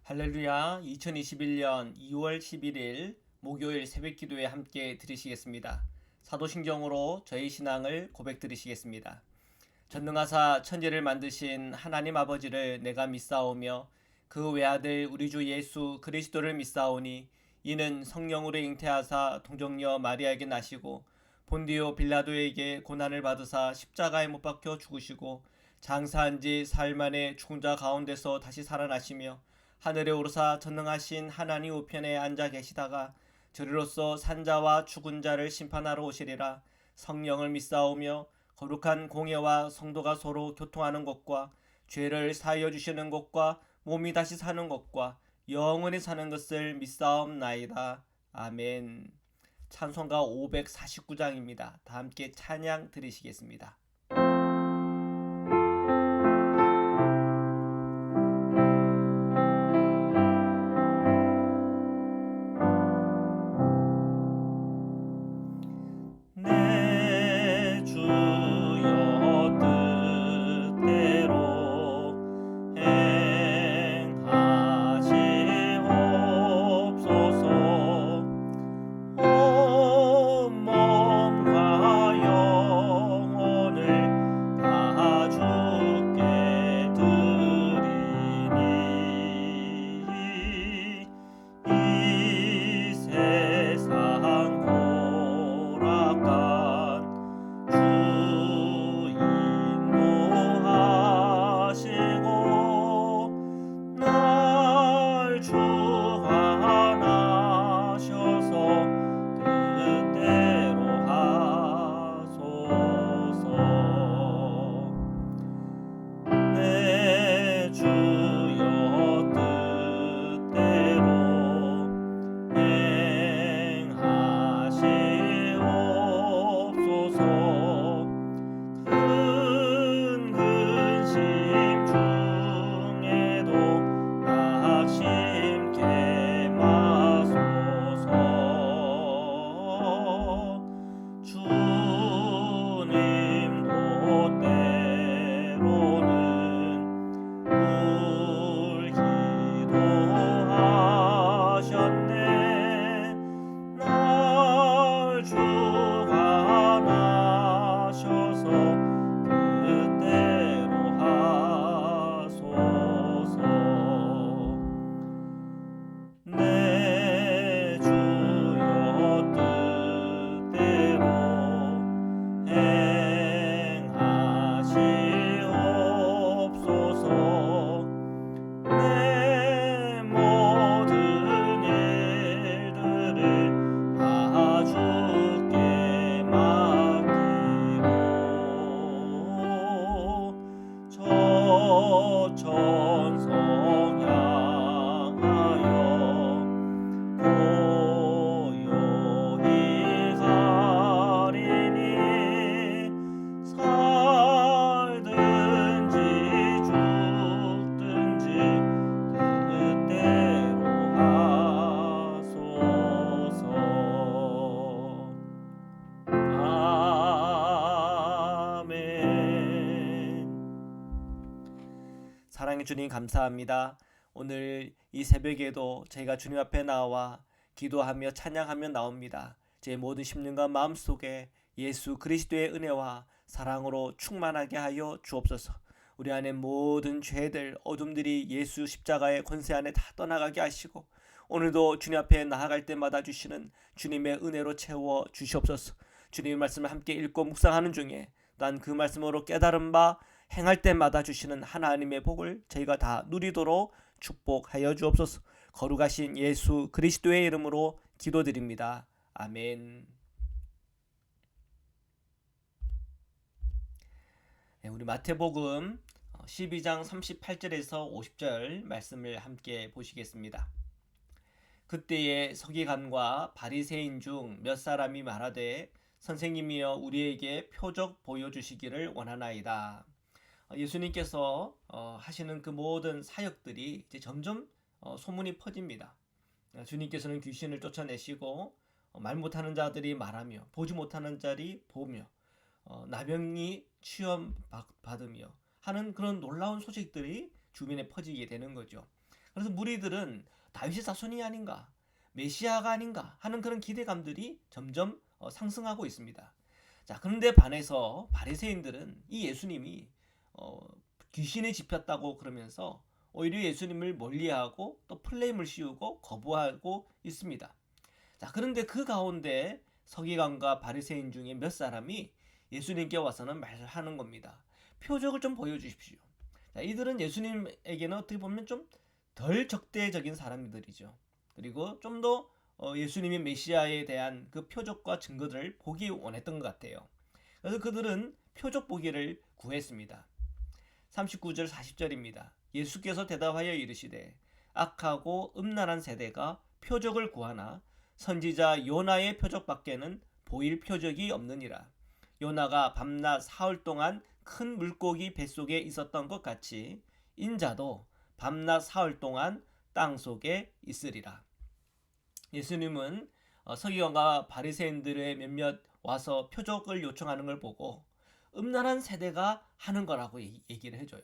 할렐루야. 2021년 2월 11일 목요일 새벽 기도에 함께 드리시겠습니다. 사도신경으로 저희 신앙을 고백 드리시겠습니다. 전능하사 천지를 만드신 하나님 아버지를 내가 믿사오며 그 외아들 우리 주 예수 그리스도를 믿사오니 이는 성령으로 잉태하사 동정녀 마리아에게 나시고 본디오 빌라도에게 고난을 받으사 십자가에 못 박혀 죽으시고 장사한 지 사흘 만에 죽은 자 가운데서 다시 살아나시며 하늘에 오르사 전능하신 하나님 우편에 앉아 계시다가 저리로서 산자와 죽은 자를 심판하러 오시리라. 성령을 믿사오며 거룩한 공예와 성도가 서로 교통하는 것과 죄를 사하여 주시는 것과 몸이 다시 사는 것과 영원히 사는 것을 믿사옵나이다. 아멘. 찬송가 549장입니다. 다 함께 찬양 드리시겠습니다. 내 주여 뜻대로 행하시옵소서. 온 몸과 영혼을 다 주께 드리니 이 세상 고락간 주 인도하시고 날 주관하셔서 뜻대로 하소서. 내 주여 뜻대로 행하시옵소서. 큰 근심 중에도 낙심케 마소서. 주님도 때로는 울기도 하셨네. 날 주관하셔서 뜻대로 하소서. 내 주여 뜻대로 행하시옵소서. 내 모든 일들을 다 주께 맡기고 저 천성 향하여 고요히 가리니 살든지 죽든지 뜻대로 하소서. 아멘. 사랑해 주님 감사합니다. 오늘 이 새벽에도 저희가 주님 앞에 나와 기도하며 찬양하며 나옵니다. 제 모든 심령과 마음속에 예수 그리스도의 은혜와 사랑으로 충만하게 하여 주옵소서. 우리 안에 모든 죄들 어둠들이 예수 십자가의 권세 안에 다 떠나가게 하시고 오늘도 주님 앞에 나아갈 때마다 주시는 주님의 은혜로 채워 주시옵소서. 주님의 말씀을 함께 읽고 묵상하는 중에 난 그 말씀으로 깨달은 바 행할 때마다 주시는 하나님의 복을 저희가 다 누리도록 축복하여 주옵소서. 거룩하신 예수 그리스도의 이름으로 기도드립니다. 아멘. 우리 마태복음 12장 38절에서 50절 말씀을 함께 보시겠습니다. 그때에 서기관과 바리새인 중 몇 사람이 말하되 선생님이여 우리에게 표적 보여주시기를 원하나이다. 예수님께서 하시는 그 모든 사역들이 이제 점점 소문이 퍼집니다. 주님께서는 귀신을 쫓아내시고 말 못하는 자들이 말하며 보지 못하는 자들이 보며 나병이 치유받으며 하는 그런 놀라운 소식들이 주변에 퍼지게 되는 거죠. 그래서 무리들은 다윗의 자손이 아닌가, 메시아가 아닌가 하는 그런 기대감들이 점점 상승하고 있습니다. 자, 그런데 반해서 바리새인들은 이 예수님이 귀신에 집혔다고 그러면서 오히려 예수님을 멀리하고 또 플레임을 씌우고 거부하고 있습니다. 자, 그런데 그 가운데 서기관과 바리새인 중에 몇 사람이 예수님께 와서는 말을 하는 겁니다. 표적을 좀 보여주십시오. 자, 이들은 예수님에게는 어떻게 보면 좀 덜 적대적인 사람들이죠. 그리고 좀 더 예수님의 메시아에 대한 그 표적과 증거들을 보기 원했던 것 같아요. 그래서 그들은 표적 보기를 구했습니다. 39절 40절입니다. 예수께서 대답하여 이르시되 악하고 음란한 세대가 표적을 구하나 선지자 요나의 표적밖에는 보일 표적이 없느니라. 요나가 밤낮 사흘 동안 큰 물고기 뱃속에 있었던 것 같이 인자도 밤낮 사흘 동안 땅 속에 있으리라. 예수님은 서기관과 바리새인들의 몇몇 와서 표적을 요청하는 걸 보고 음란한 세대가 하는 거라고 얘기를 해줘요.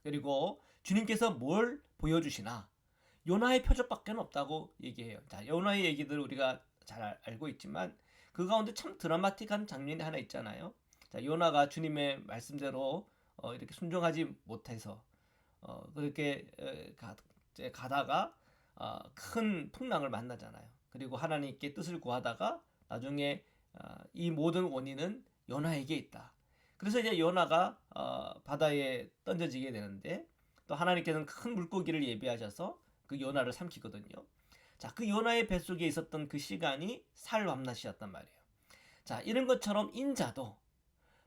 그리고 주님께서 뭘 보여주시나 요나의 표적밖에 없다고 얘기해요. 자, 요나의 얘기들 우리가 잘 알고 있지만 그 가운데 참 드라마틱한 장면이 하나 있잖아요. 자, 요나가 주님의 말씀대로 이렇게 순종하지 못해서 그렇게 가다가 큰 풍랑을 만나잖아요. 그리고 하나님께 뜻을 구하다가 나중에 이 모든 원인은 요나에게 있다. 그래서 이제 요나가 바다에 던져지게 되는데 또 하나님께서는 큰 물고기를 예비하셔서 그 요나를 삼키거든요. 자, 그 요나의 뱃속에 있었던 그 시간이 사흘 밤낮이었단 말이에요. 자, 이런 것처럼 인자도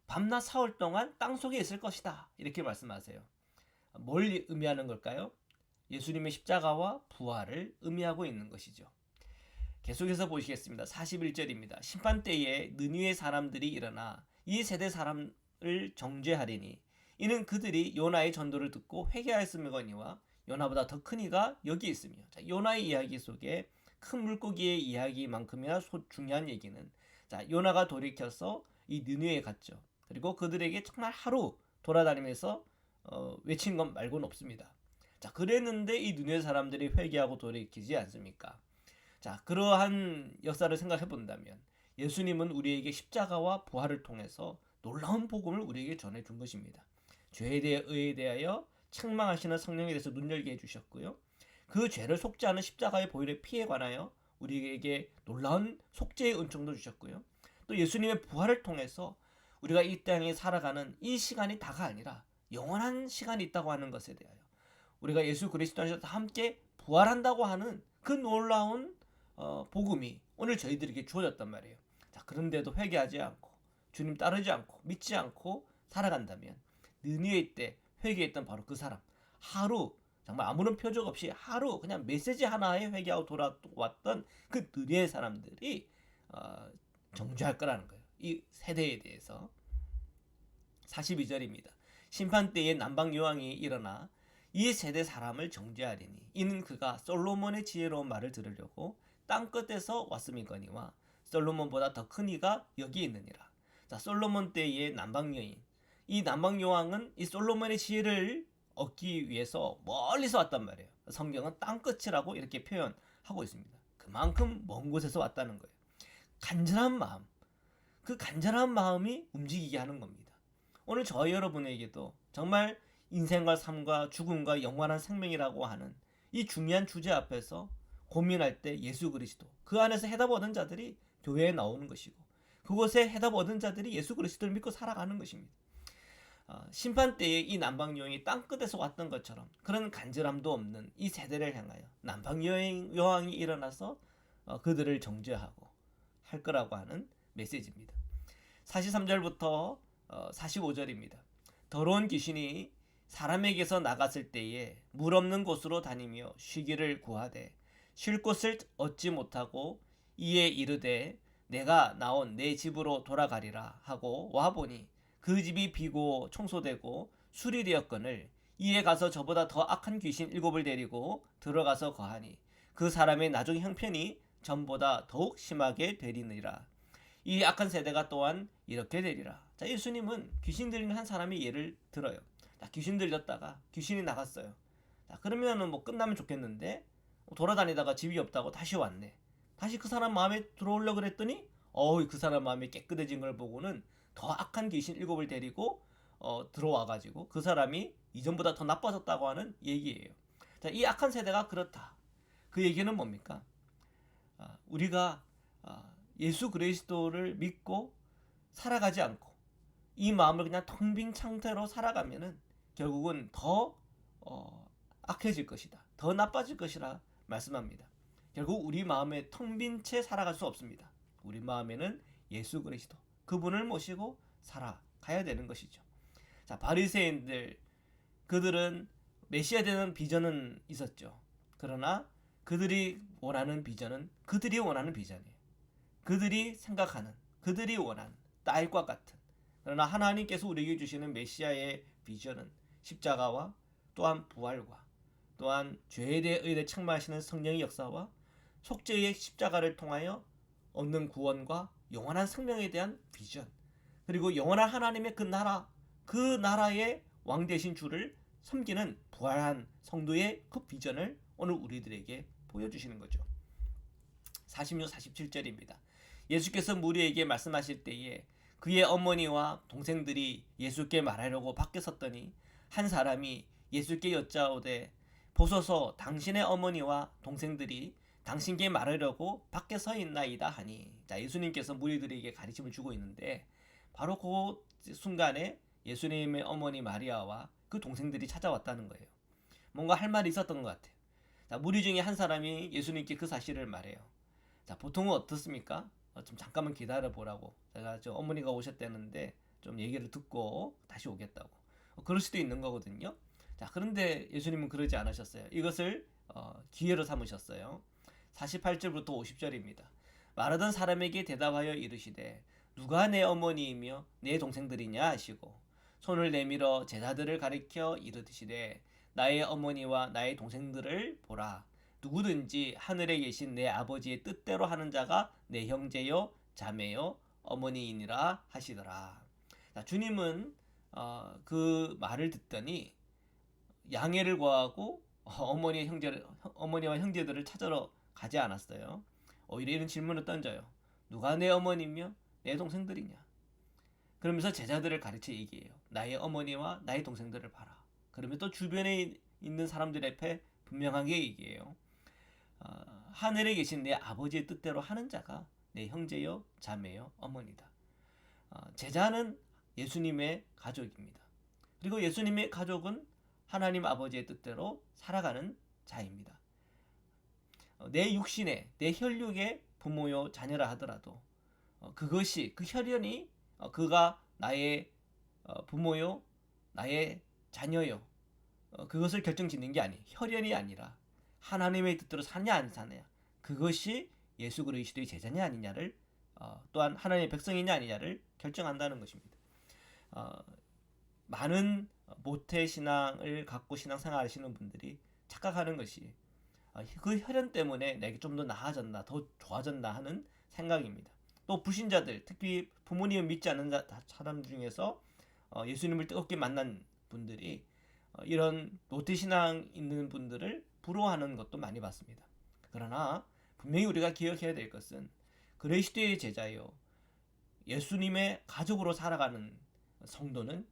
밤낮 사흘 동안 땅 속에 있을 것이다. 이렇게 말씀하세요. 뭘 의미하는 걸까요? 예수님의 십자가와 부활을 의미하고 있는 것이죠. 계속해서 보시겠습니다. 41절입니다. 심판때에 느니의 사람들이 일어나 이 세대 사람을 정죄하리니 이는 그들이 요나의 전도를 듣고 회개하였음이거니와 요나보다 더 큰 이가 여기 있으며. 자, 요나의 이야기 속에 큰 물고기의 이야기만큼이나 중요한 얘기는 자, 요나가 돌이켜서 이 느니에 갔죠. 그리고 그들에게 정말 하루 돌아다니면서 외친 것 말고는 없습니다. 자, 그랬는데 이 느니의 사람들이 회개하고 돌이키지 않습니까? 자, 그러한 역사를 생각해 본다면 예수님은 우리에게 십자가와 부활을 통해서 놀라운 복음을 우리에게 전해준 것입니다. 죄에 대해 의에 대하여 책망하시는 성령에 대해서 눈열게 해주셨고요. 그 죄를 속지 않은 십자가의 보혈의 피에 관하여 우리에게 놀라운 속죄의 은총도 주셨고요. 또 예수님의 부활을 통해서 우리가 이 땅에 살아가는 이 시간이 다가 아니라 영원한 시간이 있다고 하는 것에 대하여 우리가 예수 그리스도 안에서 함께 부활한다고 하는 그 놀라운 복음이 오늘 저희들에게 주어졌단 말이에요. 자, 그런데도 회개하지 않고 주님 따르지 않고 믿지 않고 살아간다면 느니에 때 회개했던 바로 그 사람, 하루 정말 아무런 표적 없이 하루 그냥 메시지 하나에 회개하고 돌아왔던 그 느니의 사람들이 정죄할 거라는 거예요. 이 세대에 대해서. 42절입니다. 심판 때에 남방 여왕이 일어나 이 세대 사람을 정죄하리니 이는 그가 솔로몬의 지혜로운 말을 들으려고 땅 끝에서 왔음이거니와 솔로몬보다 더 큰 이가 여기 있느니라. 자, 솔로몬 때의 남방 여인, 이 남방 여왕은 이 솔로몬의 지혜를 얻기 위해서 멀리서 왔단 말이에요. 성경은 땅 끝이라고 이렇게 표현하고 있습니다. 그만큼 먼 곳에서 왔다는 거예요. 간절한 마음, 그 간절한 마음이 움직이게 하는 겁니다. 오늘 저희 여러분에게도 정말 인생과 삶과 죽음과 영원한 생명이라고 하는 이 중요한 주제 앞에서 고민할 때 예수 그리스도, 그 안에서 해답 얻은 자들이 교회에 나오는 것이고 그곳에 해답 얻은 자들이 예수 그리스도를 믿고 살아가는 것입니다. 심판 때에 이 남방 여왕이 땅 끝에서 왔던 것처럼 그런 간절함도 없는 이 세대를 향하여 남방 여왕이 일어나서 그들을 정죄하고 할 거라고 하는 메시지입니다. 43절부터 45절입니다. 더러운 귀신이 사람에게서 나갔을 때에 물 없는 곳으로 다니며 쉬기를 구하되 쉴 곳을 얻지 못하고 이에 이르되 내가 나온 내 집으로 돌아가리라 하고 와보니 그 집이 비고 청소되고 술이 되었거늘 이에 가서 저보다 더 악한 귀신 7을 데리고 들어가서 거하니 그 사람의 나중 형편이 전보다 더욱 심하게 되리니라. 이 악한 세대가 또한 이렇게 되리라. 자, 예수님은 귀신 들리는 한 사람의 예를 들어요. 자, 귀신 들렸다가 귀신이 나갔어요. 자, 그러면은 뭐 끝나면 좋겠는데 돌아다니다가 집이 없다고 다시 왔네. 다시 그 사람 마음에 들어오려고 그랬더니 그 사람 마음이 깨끗해진 걸 보고는 더 악한 귀신 7을 데리고 들어와가지고 그 사람이 이전보다 더 나빠졌다고 하는 얘기예요. 자, 이 악한 세대가 그렇다. 그 얘기는 뭡니까? 우리가 예수 그리스도를 믿고 살아가지 않고 이 마음을 그냥 텅 빈 상태로 살아가면은 결국은 더 악해질 것이다. 더 나빠질 것이라 말씀합니다. 결국 우리 마음에 텅 빈 채 살아갈 수 없습니다. 우리 마음에는 예수 그리스도 그분을 모시고 살아가야 되는 것이죠. 자, 바리새인들 그들은 메시아 되는 비전은 있었죠. 그러나 그들이 원하는 비전은 그들이 원하는 비전이에요. 그들이 생각하는 그들이 원하는 딸과 같은, 그러나 하나님께서 우리에게 주시는 메시아의 비전은 십자가와 또한 부활과 또한 죄에 대해 의를 책망하시는 성령의 역사와 속죄의 십자가를 통하여 얻는 구원과 영원한 생명에 대한 비전, 그리고 영원한 하나님의 그 나라의 왕 되신 주를 섬기는 부활한 성도의 그 비전을 오늘 우리들에게 보여주시는 거죠. 46, 47절입니다. 예수께서 무리에게 말씀하실 때에 그의 어머니와 동생들이 예수께 말하려고 밖에 섰더니 한 사람이 예수께 여짜오되 보소서 당신의 어머니와 동생들이 당신께 말하려고 밖에 서 있나이다 하니. 자, 예수님께서 무리들에게 가르침을 주고 있는데 바로 그 순간에 예수님의 어머니 마리아와 그 동생들이 찾아왔다는 거예요. 뭔가 할 말이 있었던 것 같아요. 자, 무리 중에 한 사람이 예수님께 그 사실을 말해요. 자, 보통은 어떻습니까? 좀 잠깐만 기다려 보라고. 제가 저 어머니가 오셨다는데 좀 얘기를 듣고 다시 오겠다고. 그럴 수도 있는 거거든요. 자, 그런데 예수님은 그러지 않으셨어요. 이것을 기회로 삼으셨어요. 48절부터 50절입니다. 말하던 사람에게 대답하여 이르시되 누가 내 어머니이며 내 동생들이냐 하시고 손을 내밀어 제자들을 가리켜 이르시되 나의 어머니와 나의 동생들을 보라. 누구든지 하늘에 계신 내 아버지의 뜻대로 하는 자가 내 형제요 자매요 어머니이니라 하시더라. 자, 주님은 그 말을 듣더니 양해를 구하고 어머니와 형제들을 찾으러 가지 않았어요. 오히려 이런 질문을 던져요. 누가 내 어머니며 내 동생들이냐? 그러면서 제자들을 가르쳐 얘기해요. 나의 어머니와 나의 동생들을 봐라. 그러면 또 주변에 있는 사람들 앞에 분명하게 얘기해요. 하늘에 계신 내 아버지의 뜻대로 하는 자가 내 형제요 자매요 어머니다. 제자는 예수님의 가족입니다. 그리고 예수님의 가족은 하나님 아버지의 뜻대로 살아가는 자입니다. 내 육신에 내 혈육의 부모요 자녀라 하더라도 그것이 그 혈연이 그가 나의 부모요 나의 자녀요 그것을 결정짓는 게 아니에요. 혈연이 아니라 하나님의 뜻대로 사냐 안 사냐 그것이 예수 그리스도의 제자냐 아니냐를 또한 하나님의 백성이냐 아니냐를 결정한다는 것입니다. 많은 모태 신앙을 갖고 신앙생활 하시는 분들이 착각하는 것이 그 혈연 때문에 내게 좀 더 나아졌나 더 좋아졌나 하는 생각입니다. 또 불신자들 특히 부모님을 믿지 않는 사람 중에서 예수님을 뜨겁게 만난 분들이 이런 모태 신앙 있는 분들을 부러워하는 것도 많이 봤습니다. 그러나 분명히 우리가 기억해야 될 것은 그리스도의 제자요 예수님의 가족으로 살아가는 성도는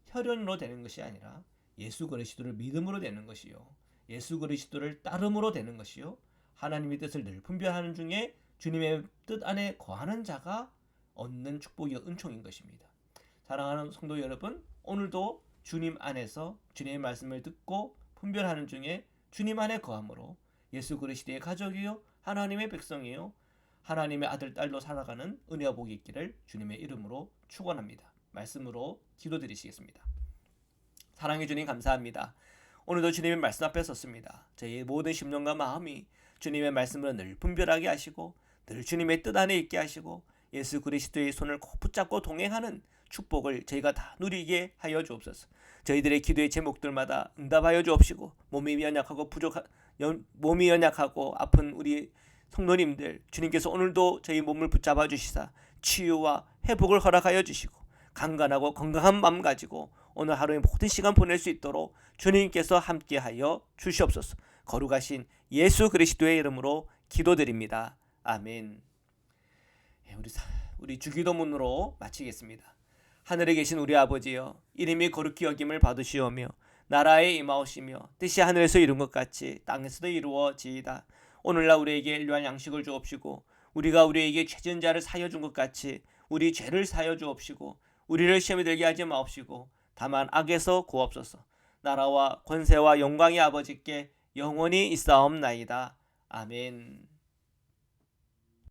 혈연으로 되는 것이 아니라 예수 그리스도를 믿음으로 되는 것이요 예수 그리스도를 따름으로 되는 것이요 하나님의 뜻을 늘 분별하는 중에 주님의 뜻 안에 거하는 자가 얻는 축복이요 은총인 것입니다. 사랑하는 성도 여러분, 오늘도 주님 안에서 주님의 말씀을 듣고 분별하는 중에 주님 안에 거함으로 예수 그리스도의 가족이요 하나님의 백성이요 하나님의 아들 딸로 살아가는 은혜와 복이 있기를 주님의 이름으로 축원합니다. 말씀으로 기도드리시겠습니다. 사랑해 주님 감사합니다. 오늘도 주님의 말씀 앞에 섰습니다. 저희의 모든 심령과 마음이 주님의 말씀을 늘 분별하게 하시고 늘 주님의 뜻 안에 있게 하시고 예수 그리스도의 손을 꼭 붙잡고 동행하는 축복을 저희가 다 누리게 하여 주옵소서. 저희들의 기도의 제목들마다 응답하여 주옵시고 몸이 연약하고 아픈 우리 성도님들 주님께서 오늘도 저희 몸을 붙잡아 주시사 치유와 회복을 허락하여 주시고 강건하고 건강한 마음 가지고 오늘 하루의 모든 시간 보낼 수 있도록 주님께서 함께하여 주시옵소서. 거룩하신 예수 그리스도의 이름으로 기도드립니다. 아멘. 우리 주기도문으로 마치겠습니다. 하늘에 계신 우리 아버지여, 이름이 거룩히 여김을 받으시오며 나라에 임하오시며 뜻이 하늘에서 이룬 것 같이 땅에서도 이루어지이다. 오늘날 우리에게 일용할 양식을 주옵시고 우리가 우리에게 죄진 자를 사하여 준 것 같이 우리 죄를 사하여 주옵시고 우리를 시험에 들게 하지 마옵시고 다만 악에서 구하옵소서. 나라와 권세와 영광이 아버지께 영원히 있사옵나이다. 아멘.